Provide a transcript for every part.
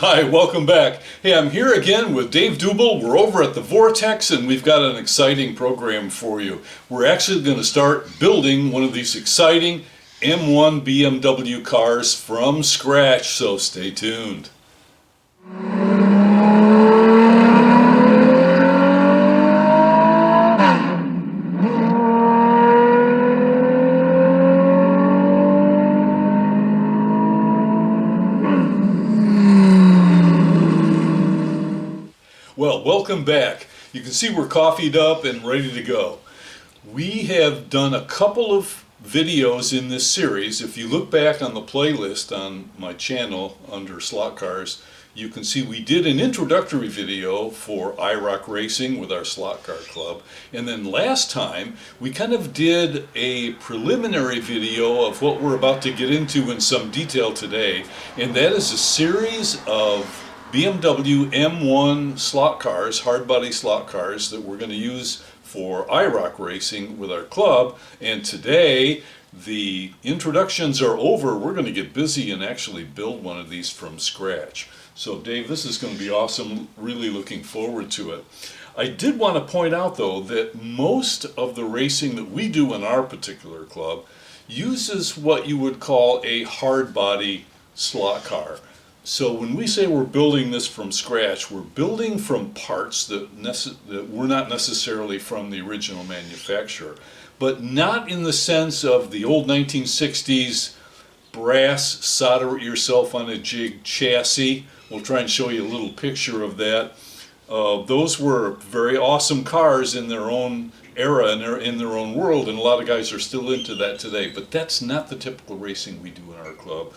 Hi, welcome back. Hey, I'm here again with Dave Deuble. We're over at the Vortex and we've got an exciting program for you. We're actually going to start building one of these exciting M1 BMW cars from scratch, so stay tuned. Well, welcome back. You can see we're coffeeed up and ready to go. We have done a couple of videos in this series. If you look back on the playlist on my channel under Slot Cars, you can see we did an introductory video for IROC racing with our Slot Car Club. And then last time we kind of did a preliminary video of what we're about to get into in some detail today. And that is a series of BMW M1 slot cars, hard body slot cars that we're going to use for IROC racing with our club. And today the introductions are over. We're going to get busy and actually build one of these from scratch. So Dave, this is going to be awesome. Really looking forward to it. I did want to point out though that most of the racing that we do in our particular club uses what you would call a hard body slot car. So when we say we're building this from scratch, we're building from parts that were not necessarily from the original manufacturer, but not in the sense of the old 1960s brass solder it yourself on a jig chassis. We'll try and show you a little picture of that. Those were very awesome cars in their own era and in their own world, and a lot of guys are still into that today, but that's not the typical racing we do in our club.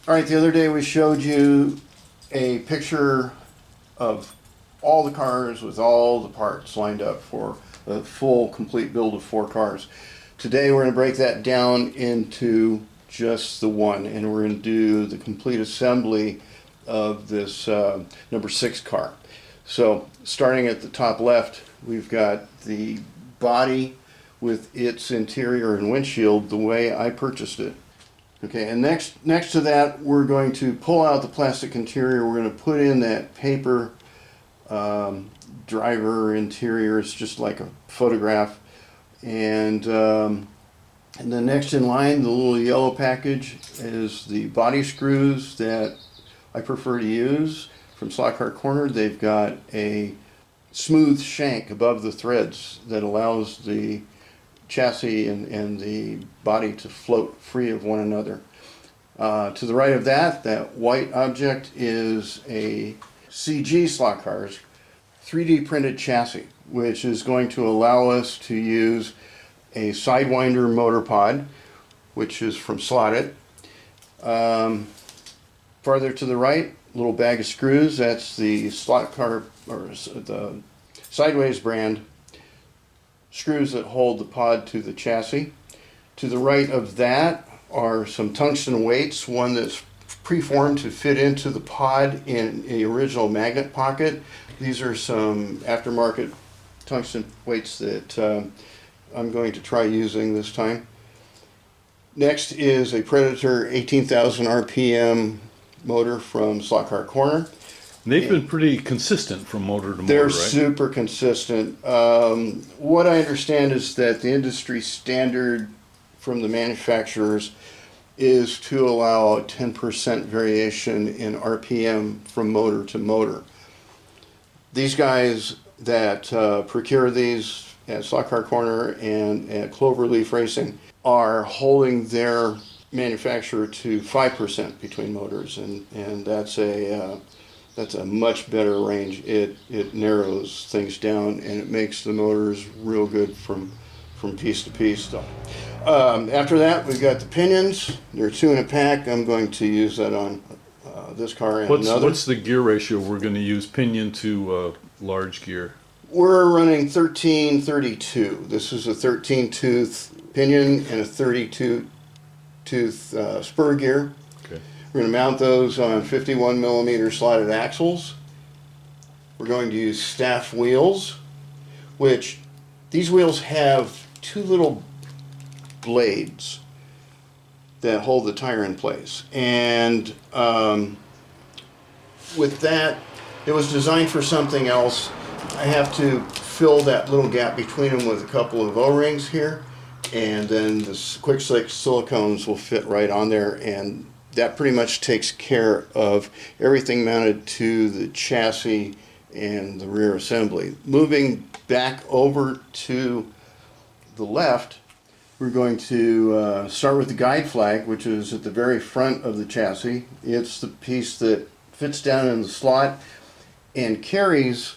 All right, the other day we showed you a picture of all the cars with all the parts lined up for a full complete build of 4 cars. Today we're going to break that down into just the one, and we're going to do the complete assembly of this number 6 car. So starting at the top left, we've got the body with its interior and windshield the way I purchased it. Okay, and next to that, we're going to pull out the plastic interior. We're going to put in that paper driver interior. It's just like a photograph. And then next in line, the little yellow package is the body screws that I prefer to use from Slot Car Corner. They've got a smooth shank above the threads that allows the chassis and the body to float free of one another. To the right of that white object is a CG Slot Cars 3D printed chassis, which is going to allow us to use a Sidewinder motor pod, which is from Slotted. Farther to the right, little bag of screws. That's the Slot Car, or the Sideways brand screws that hold the pod to the chassis. To the right of that are some tungsten weights, one that's preformed to fit into the pod in the original magnet pocket. These are some aftermarket tungsten weights that I'm going to try using this time. Next is a Predator 18,000 RPM motor from Slot Car Corner. They've been pretty consistent from motor to motor, They're right? super consistent. What I understand is that the industry standard from the manufacturers is to allow a 10% variation in RPM from motor to motor. These guys that procure these at Slot Car Corner and at Cloverleaf Racing are holding their manufacturer to 5% between motors, and that's a much better range. It narrows things down and it makes the motors real good from piece to piece. After that, we've got the pinions. There are 2 in a pack. I'm going to use that on this car and another. What's the gear ratio we're going to use pinion to large gear? We're running 1332. This is a 13-tooth pinion and a 32-tooth spur gear. Okay. We're going to mount those on 51mm slotted axles. We're going to use staff wheels, which these wheels have 2 little blades that hold the tire in place. And with that, it was designed for something else. I have to fill that little gap between them with a couple of O-rings here, and then the quick slick silicones will fit right on there, and that pretty much takes care of everything mounted to the chassis and the rear assembly. Moving back over to the left, we're going to start with the guide flag, which is at the very front of the chassis. It's the piece that fits down in the slot and carries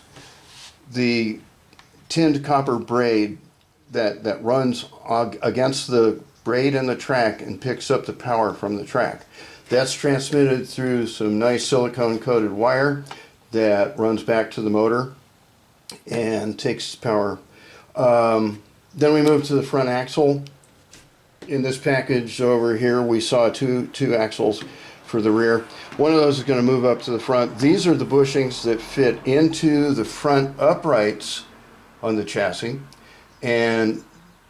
the tinned copper braid that runs against the braid in the track and picks up the power from the track. That's transmitted through some nice silicone coated wire that runs back to the motor and takes power. Then we move to the front axle. In this package over here, we saw two axles for the rear. One of those is going to move up to the front. These are the bushings that fit into the front uprights on the chassis, and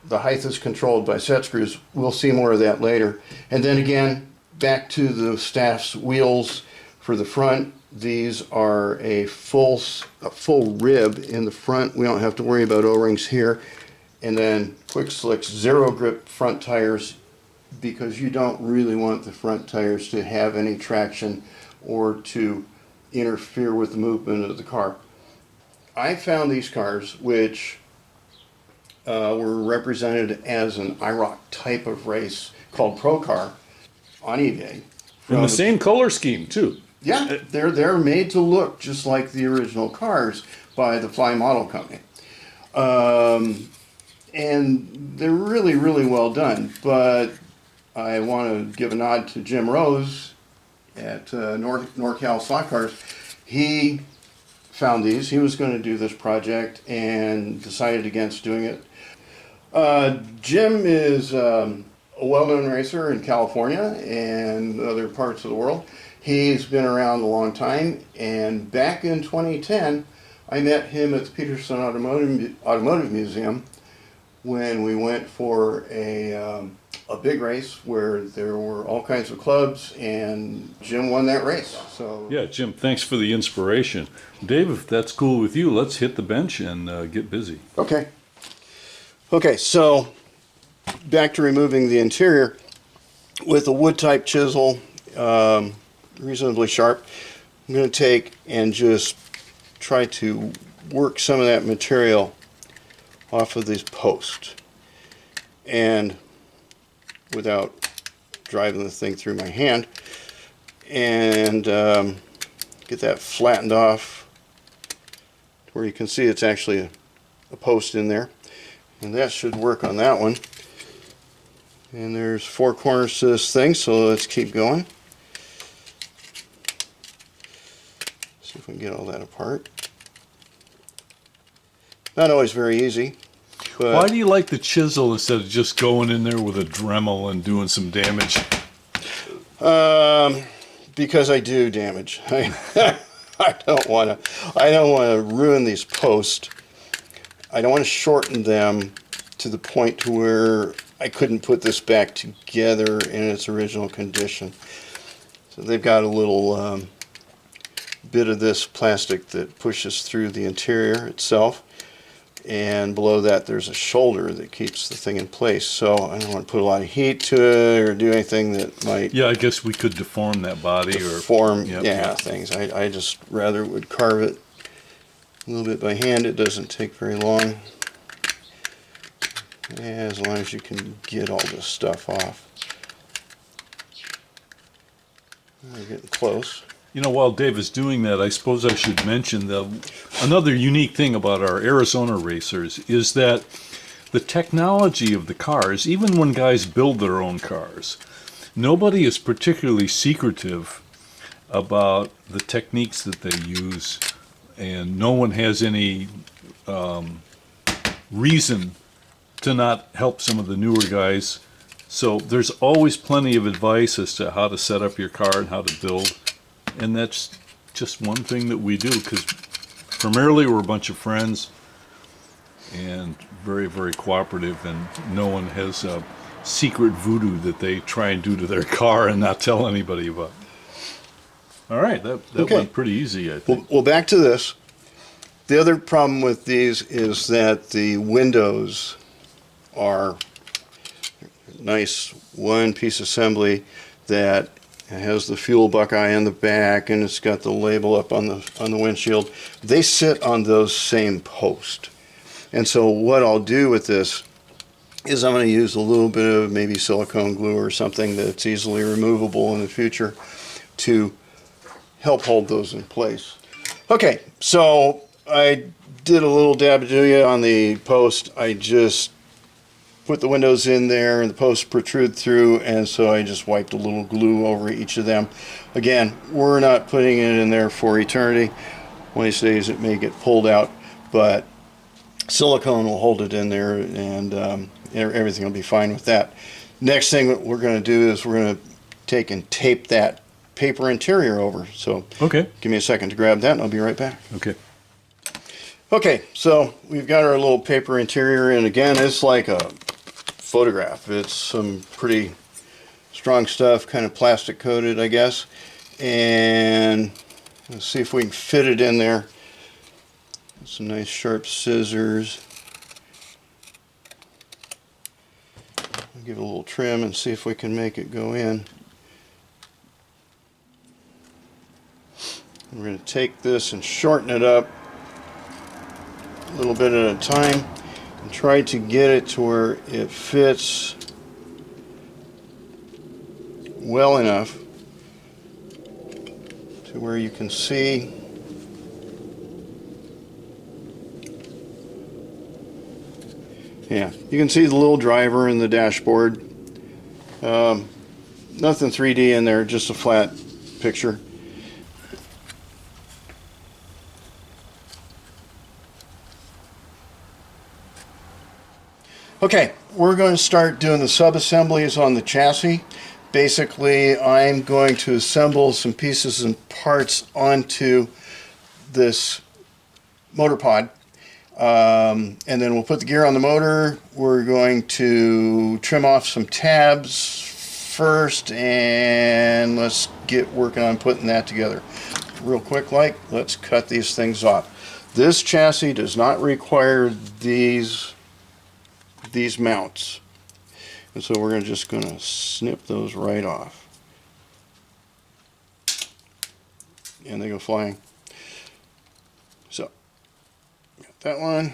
the height is controlled by set screws. We'll see more of that later. And then again, back to the staff's wheels for the front. These are a full rib in the front. We don't have to worry about O-rings here. And then quick slicks, zero grip front tires, because you don't really want the front tires to have any traction or to interfere with the movement of the car. I found these cars, which were represented as an IROC type of race called Procar, on eBay. In the same color scheme too. Yeah, they're made to look just like the original cars by the Fly Model Company. And they're really, really well done. But I want to give a nod to Jim Rose at NorCal Stock Cars. He found these. He was going to do this project and decided against doing it. Jim is a well-known racer in California and other parts of the world. He's been around a long time, and back in 2010, I met him at the Peterson Automotive Museum when we went for a big race where there were all kinds of clubs, and Jim won that race. So yeah, Jim, thanks for the inspiration. Dave, if that's cool with you, let's hit the bench and get busy. Okay. Okay, so back to removing the interior with a wood-type chisel, reasonably sharp. I'm going to take and just try to work some of that material off of these posts, and without driving the thing through my hand, and get that flattened off where you can see it's actually a post in there, and that should work on that one. And there's 4 corners to this thing, so let's keep going. See if we can get all that apart. Not always very easy. But why do you like the chisel instead of just going in there with a Dremel and doing some damage? Because I do damage. I don't want to ruin these posts. I don't want to shorten them to the point to where I couldn't put this back together in its original condition. So they've got a little bit of this plastic that pushes through the interior itself, and below that there's a shoulder that keeps the thing in place. So I don't want to put a lot of heat to it or do anything that might... Yeah, I guess we could deform that body. Deform, things. I just rather would carve it a little bit by hand. It doesn't take very long. As long as you can get all this stuff off. We're getting close. You know, while Dave is doing that, I suppose I should mention that another unique thing about our Arizona racers is that the technology of the cars, even when guys build their own cars, nobody is particularly secretive about the techniques that they use, and no one has any reason to not help some of the newer guys. So there's always plenty of advice as to how to set up your car and how to build. And that's just one thing that we do, because primarily we're a bunch of friends and very, very cooperative, and no one has a secret voodoo that they try and do to their car and not tell anybody about. All right, that Okay. went pretty easy, I think. Well, back to this. The other problem with these is that the windows are nice one-piece assembly that has the fuel buckeye in the back, and it's got the label up on the windshield. They sit on those same posts. And so what I'll do with this is I'm going to use a little bit of maybe silicone glue or something that's easily removable in the future to help hold those in place. Okay, so I did a little dabadooya on the post. I just put the windows in there and the posts protrude through, and so I just wiped a little glue over each of them. Again, we're not putting it in there for eternity. One of these days it may get pulled out, but silicone will hold it in there, and everything will be fine with that. Next thing that we're going to do is we're going to take and tape that paper interior over. So Okay. give me a second to grab that and I'll be right back. Okay. Okay, so we've got our little paper interior, and again, it's like a photograph. It's some pretty strong stuff, kind of plastic coated, I guess. And let's see if we can fit it in there. Some nice sharp scissors. I'll give it a little trim and see if we can make it go in. We're going to take this and shorten it up a little bit at a time and try to get it to where it fits well enough to where you can see you can see the little driver in the dashboard. Nothing 3D in there, just a flat picture. Okay, we're going to start doing the sub-assemblies on the chassis. Basically, I'm going to assemble some pieces and parts onto this motor pod. And then we'll put the gear on the motor. We're going to trim off some tabs first, and let's get working on putting that together. Real quick, let's cut these things off. This chassis does not require these mounts, and so we're just going to snip those right off, and they go flying. So got that one,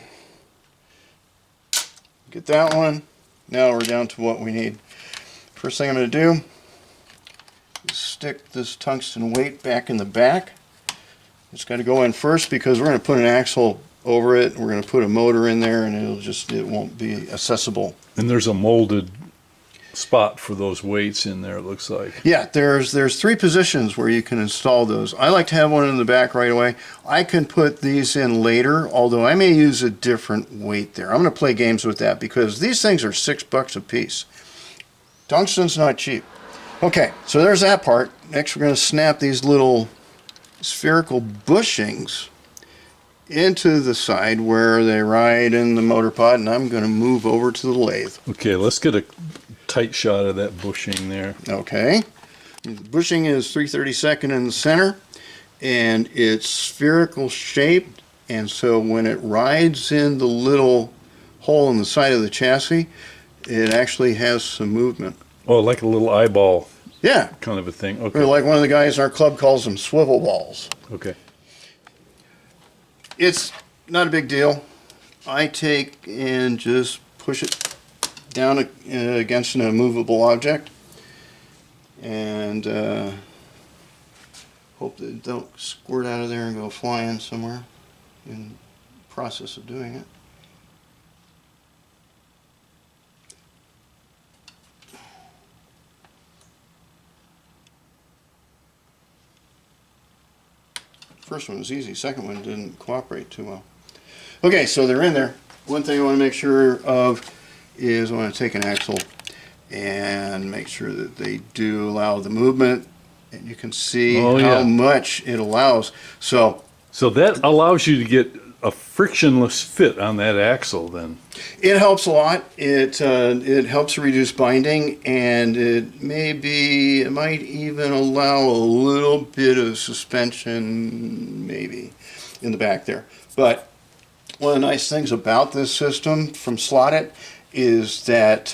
get that one. Now we're down to what we need. First thing I'm going to do is stick this tungsten weight back in the back. It's got to go in first because we're going to put an axle over it. We're going to put a motor in there, and it won't be accessible. And there's a molded spot for those weights in there, it looks like. Yeah, there's 3 positions where you can install those. I like to have one in the back right away. I can put these in later, although I may use a different weight there. I'm going to play games with that because these things are $6 a piece. Tungsten's not cheap. Okay, so there's that part. Next we're going to snap these little spherical bushings into the side where they ride in the motor pod, and I'm going to move over to the lathe. Okay, let's get a tight shot of that bushing there. Okay. The bushing is 3/32 in the center, and it's spherical shaped, and so when it rides in the little hole in the side of the chassis, it actually has some movement. Oh, like a little eyeball. Yeah. Kind of a thing. Okay. Or like one of the guys in our club calls them swivel balls. Okay. It's not a big deal. I take and just push it down against an immovable object, and hope that it don't squirt out of there and go flying somewhere in the process of doing it. First one was easy, second one didn't cooperate too well. Okay, so they're in there. One thing I want to make sure of is I want to take an axle and make sure that they do allow the movement, and you can see how much it allows. So that allows you to get a frictionless fit on that axle then. It helps a lot. It helps reduce binding, and it might even allow a little bit of suspension, maybe, in the back there. But one of the nice things about this system from Slotted is that,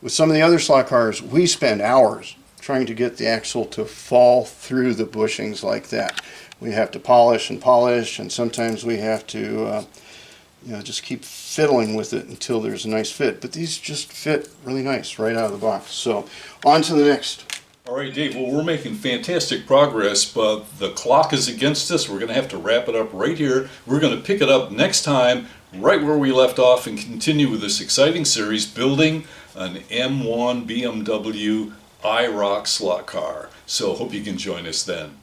with some of the other slot cars, we spend hours trying to get the axle to fall through the bushings like that. We have to polish, and sometimes we have to just keep fiddling with it until there's a nice fit. But these just fit really nice right out of the box. So on to the next. All right, Dave, well, we're making fantastic progress, but the clock is against us. We're going to have to wrap it up right here. We're going to pick it up next time, right where we left off, and continue with this exciting series, building an M1 BMW IROC slot car. So hope you can join us then.